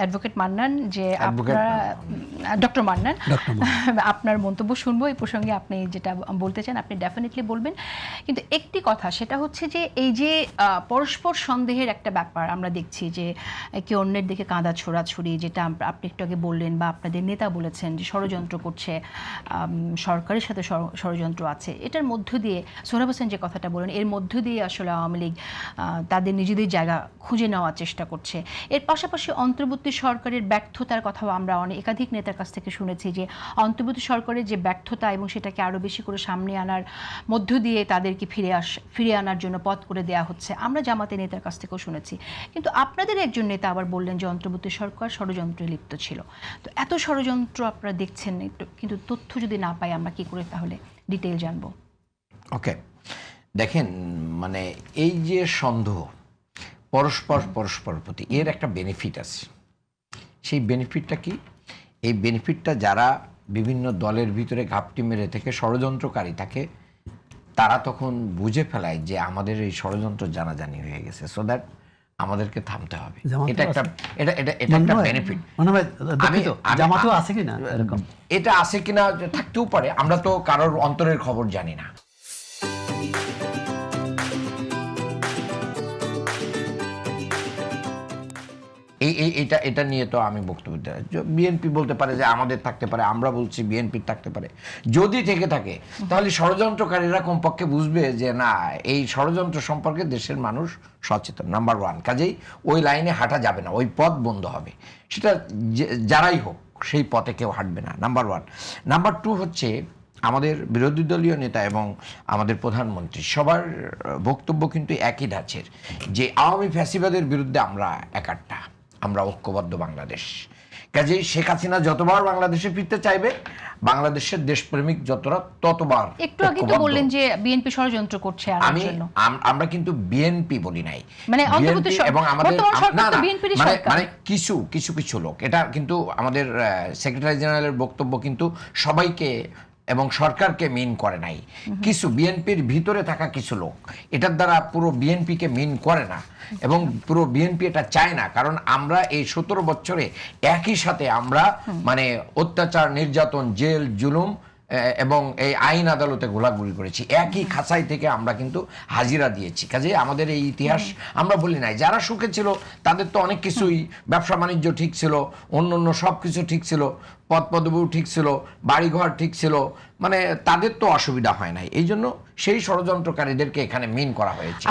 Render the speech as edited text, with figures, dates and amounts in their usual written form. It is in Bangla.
অ্যাডভোকেট মান্নান, যে আপনারা ডক্টর মান্নান, আপনার মন্তব্য শুনবো এই প্রসঙ্গে। আপনি যেটা বলতে চান আপনি ডেফিনেটলি বলবেন, কিন্তু একটি কথা সেটা হচ্ছে যে এই যে পরস্পর সন্দেহের একটা ব্যাপার আমরা দেখছি, যে একে অন্যের দিকে কাঁদা ছোড়াছুড়ি, যেটা আপনি একটু আগে বললেন বা আপনাদের নেতা বলেছেন যে ষড়যন্ত্র করছে, সরকারের সাথে ষড়যন্ত্র আছে, এটার মধ্য দিয়ে সোহরাব হোসেন যে কথাটা বলেন, এর মধ্য দিয়ে আসলে আওয়ামী লীগ তাদের নিজেদের জায়গা খুঁজে নেওয়ার চেষ্টা করছে। এর পাশাপাশি অন্তর্বর্তী সরকারের ব্যর্থতার কথাও আমরা একাধিক নেতার কাছ থেকে শুনেছি, যে অন্তর্বর্তী সরকারের যে ব্যর্থতা এবং সেটাকে আরও বেশি করে সামনে আনার মধ্য দিয়ে তাদেরকে ফিরে আনার জন্য পথ করে দেওয়া হচ্ছে, আমরা জামাতের নেতার কাছ থেকেও শুনেছি। কিন্তু আপনাদের একজন নেতা আবার বললেন যে অন্তর্বর্তী সরকার ষড়যন্ত্রে লিপ্ত ছিল। তো এত ষড়যন্ত্র আপনারা দেখছেন, কিন্তু তথ্য যদি না পাই আমরা কি করে তাহলে ডিটেইল জানবো? ওকে, দেখেন, মানে এই যে সন্দেহ পরস্পর প্রতি, এর একটা বেনিফিট আছে। সেই বেনিফিটটা কি? এই বেনিফিটটা যারা বিভিন্ন দলের ভিতরে ঘাপটি মেরে থেকে ষড়যন্ত্রকারী থাকে, তারা তখন বুঝে ফেলায় যে আমাদের এই ষড়যন্ত্র জানাজানি হয়ে গেছে, সো দ্যাট আমাদেরকে থামতে হবে। এটা একটা বেনিফিট। জামাতেও আছে কিনা এরকম? এটা আছে কিনা থাকতেও পারে, আমরা তো কারোর অন্তরের খবর জানি না। এটা নিয়ে তো আমি বক্তব্য দিই। বিএনপি বলতে পারে যে আমাদের থাকতে পারে, আমরা বলছি বিএনপির থাকতে পারে। যদি থেকে থাকে তাহলে ষড়যন্ত্রকারীরা কমপক্ষে বুঝবে যে না, এই ষড়যন্ত্র সম্পর্কে দেশের মানুষ সচেতন, নাম্বার ওয়ান। কাজেই ওই লাইনে হাঁটা যাবে না, ওই পথ বন্ধ হবে। সেটা যারাই হোক, সেই পথে কেউ হাঁটবে না, নাম্বার ওয়ান। নাম্বার টু হচ্ছে, আমাদের বিরোধী দলীয় নেতা এবং আমাদের প্রধানমন্ত্রী সবার বক্তব্য কিন্তু একই ধাঁচের, যে আওয়ামী ফ্যাসিবাদের বিরুদ্ধে আমরা একাট্টা, আমরা ঐক্যবদ্ধ বাংলাদেশ। কাজেই শেখ হাসিনা যতবার বাংলাদেশে ফিরতে চাইবে, বাংলাদেশের দেশপ্রেমিক ততবার। একটু আগে তো বললেন যে বিএনপি ষড়যন্ত্র করছে। আমরা কিন্তু বিএনপি বলি নাই, মানে এবং আমাদের মানে কিছু লোক, এটা কিন্তু আমাদের সেক্রেটারি জেনারেলের বক্তব্য কিন্তু সবাইকে এবং সরকারকে মিন করে নাই, কিছু বিএনপির ভিতরে থাকা কিছু লোক এটার দ্বারা পুরো বিএনপিকে মিন করে না, এবং পুরো বিএনপি এটা চায় না। কারণ আমরা এই 17 বছরে একই সাথে আমরা মানে অত্যাচার, নির্যাতন, জেল, জুলুম এবং এই আইন আদালতে ঘোলাঘুলি করেছি, একই খাঁচাই থেকে আমরা কিন্তু হাজিরা দিয়েছি। কাজে আমাদের এই ইতিহাস আমরা বলি নাই। যারা সুখে ছিল তাদের তো অনেক কিছুই, ব্যবসা বাণিজ্য ঠিক ছিল, অন্য সব কিছু ঠিক ছিল, পদপদবিও ঠিক ছিল, বাড়িঘর ঠিক ছিল, মানে তাদের তো অসুবিধা হয় নাই। এই জন্য সেই ষড়যন্ত্রকারীদেরকে এখানে মিন করা হয়েছে।